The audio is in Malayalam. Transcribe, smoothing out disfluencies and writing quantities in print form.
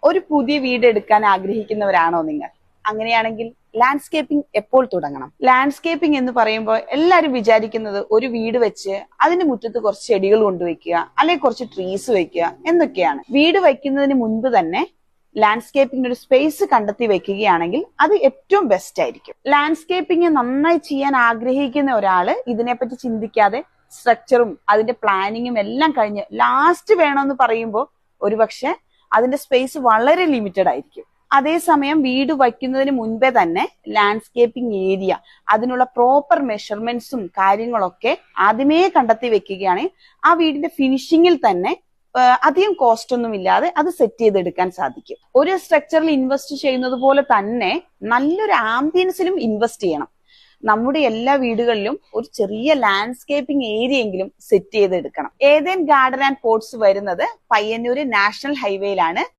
ഒരു പുതിയ വീട് എടുക്കാൻ ആഗ്രഹിക്കുന്നവരാണോ നിങ്ങൾ? അങ്ങനെയാണെങ്കിൽ ലാൻഡ്സ്കേപ്പിംഗ് എപ്പോൾ തുടങ്ങണം? ലാൻഡ്സ്കേപ്പിംഗ് എന്ന് പറയുമ്പോൾ എല്ലാവരും വിചാരിക്കുന്നത് ഒരു വീട് വെച്ച് അതിന് മുറ്റത്ത് കുറച്ച് ചെടികൾ കൊണ്ടുവയ്ക്കുക, അല്ലെങ്കിൽ കുറച്ച് ട്രീസ് വെക്കുക എന്നൊക്കെയാണ്. വീട് വയ്ക്കുന്നതിന് മുൻപ് തന്നെ ലാൻഡ്സ്കേപ്പിംഗ് ഒരു സ്പേസ് കണ്ടെത്തി വെക്കുകയാണെങ്കിൽ അത് ഏറ്റവും ബെസ്റ്റ് ആയിരിക്കും. ലാൻഡ്സ്കേപ്പിംഗ് നന്നായി ചെയ്യാൻ ആഗ്രഹിക്കുന്ന ഒരാള് ഇതിനെപ്പറ്റി ചിന്തിക്കാതെ സ്ട്രക്ചറും അതിന്റെ പ്ലാനിങ്ങും എല്ലാം കഴിഞ്ഞ് ലാസ്റ്റ് വേണമെന്ന് പറയുമ്പോൾ ഒരുപക്ഷെ അതിന്റെ സ്പേസ് വളരെ ലിമിറ്റഡ് ആയിരിക്കും. അതേസമയം വീട് വയ്ക്കുന്നതിന് മുൻപേ തന്നെ ലാൻഡ്സ്കേപ്പിംഗ് ഏരിയ, അതിനുള്ള പ്രോപ്പർ മെഷർമെന്റ്സും കാര്യങ്ങളൊക്കെ ആദ്യമേ കണ്ടെത്തി വെക്കുകയാണെങ്കിൽ ആ വീടിന്റെ ഫിനിഷിങ്ങിൽ തന്നെ അധികം കോസ്റ്റ് ഒന്നും ഇല്ലാതെ അത് സെറ്റ് ചെയ്തെടുക്കാൻ സാധിക്കും. ഒരു സ്ട്രക്ചറിൽ ഇൻവെസ്റ്റ് ചെയ്യുന്നത് പോലെ തന്നെ നല്ലൊരു ആംബിയൻസിലും ഇൻവെസ്റ്റ് ചെയ്യണം. നമ്മുടെ എല്ലാ വീടുകളിലും ഒരു ചെറിയ ലാൻഡ്സ്കേപ്പിംഗ് ഏരിയ എങ്കിലും സെറ്റ് ചെയ്തെടുക്കണം. ഏദൻ ഗാർഡൻ ആൻഡ് പോട്ട്സ് വരുന്നത് പയ്യന്നൂര് നാഷണൽ ഹൈവേയിലാണ്.